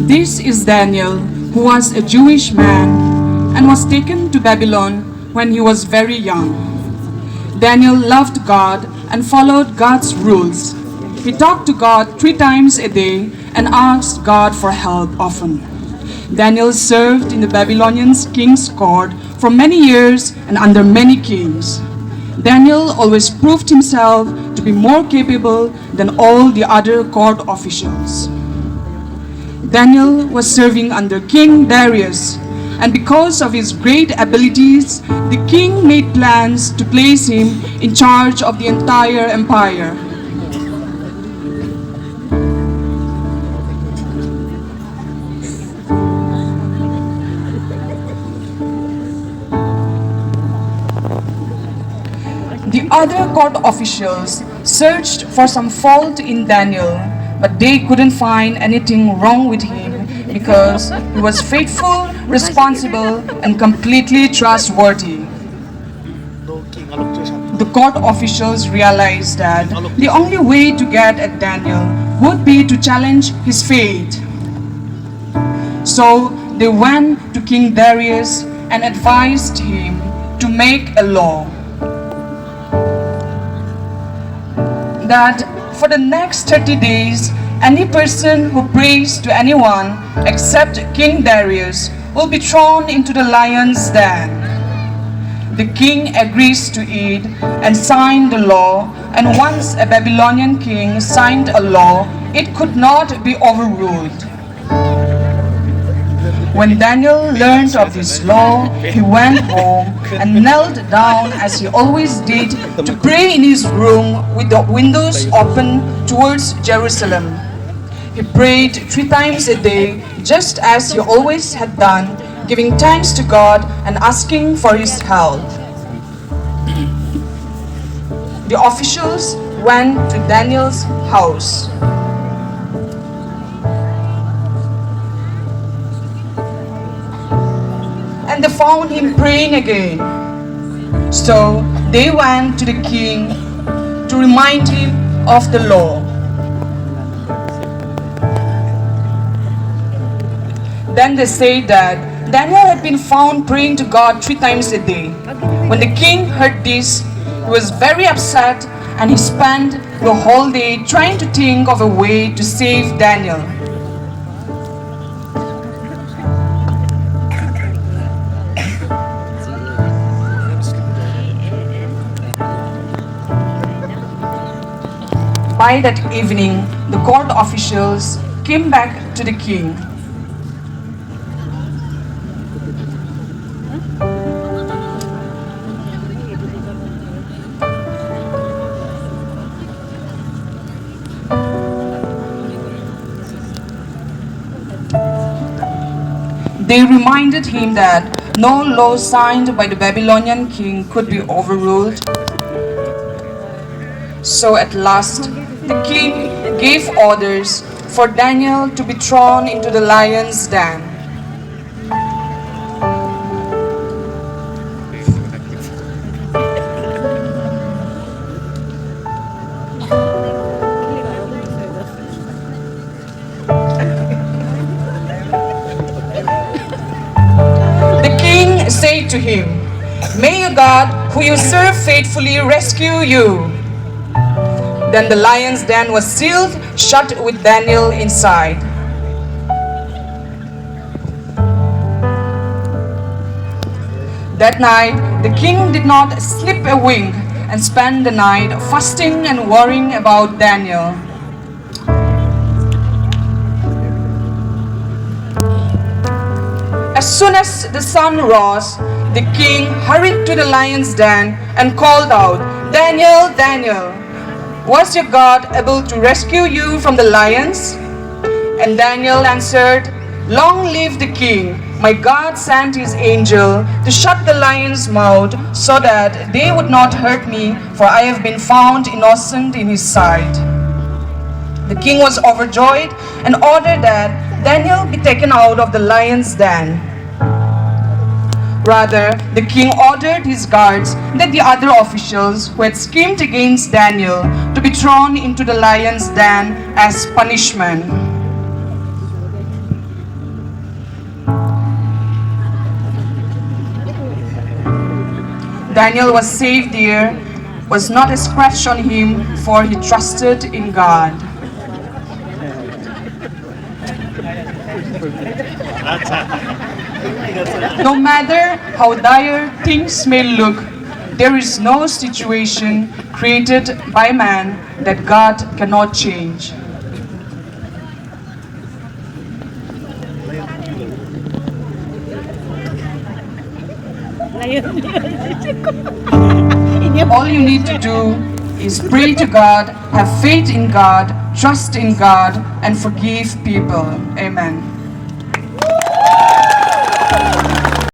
This is Daniel, who was a Jewish man and was taken to Babylon when he was very young. Daniel loved God and followed God's rules. He talked to God 3 times a day and asked God for help often. Daniel served in the Babylonian king's court for many years and under many kings. Daniel always proved himself to be more capable than all the other court officials. Daniel was serving under King Darius, and because of his great abilities, the king made plans to place him in charge of the entire empire. The other court officials searched for some fault in Daniel, but they couldn't find anything wrong with him because he was faithful, responsible, and completely trustworthy. The court officials realized that the only way to get at Daniel would be to challenge his faith. So they went to King Darius and advised him to make a law that for the next 30 days, any person who prays to anyone except King Darius will be thrown into the lion's den. The king agrees to it and signed the law, and once a Babylonian king signed a law, it could not be overruled. When Daniel learned of this law, he went home and knelt down as he always did to pray in his room with the windows open towards Jerusalem. He prayed 3 times a day, just as he always had done, giving thanks to God and asking for his help. The officials went to Daniel's house. And they found him praying again. So they went to the king to remind him of the law. Then they said that Daniel had been found praying to God 3 times a day. When the king heard this, he was very upset, and he spent the whole day trying to think of a way to save Daniel. By that evening, the court officials came back to the king. They reminded him that no law signed by the Babylonian king could be overruled. So at last, the king gave orders for Daniel to be thrown into the lion's den. The king said to him, "May your God, who you serve faithfully, rescue you." Then the lion's den was sealed shut with Daniel inside. That night, the king did not sleep a wink and spent the night fasting and worrying about Daniel. As soon as the sun rose, the king hurried to the lion's den and called out, "Daniel, Daniel, was your God able to rescue you from the lions?" And Daniel answered, "Long live the king! My God sent his angel to shut the lion's mouth so that they would not hurt me, for I have been found innocent in his sight." The king was overjoyed and ordered that Daniel be taken out of the lion's den. Rather, the king ordered his guards that the other officials who had schemed against Daniel to be thrown into the lion's den as punishment. Daniel was saved there was not a scratch on him, for he trusted in God. No matter how dire things may look, there is no situation created by man that God cannot change. All you need to do is pray to God, have faith in God, trust in God, and forgive people. Amen.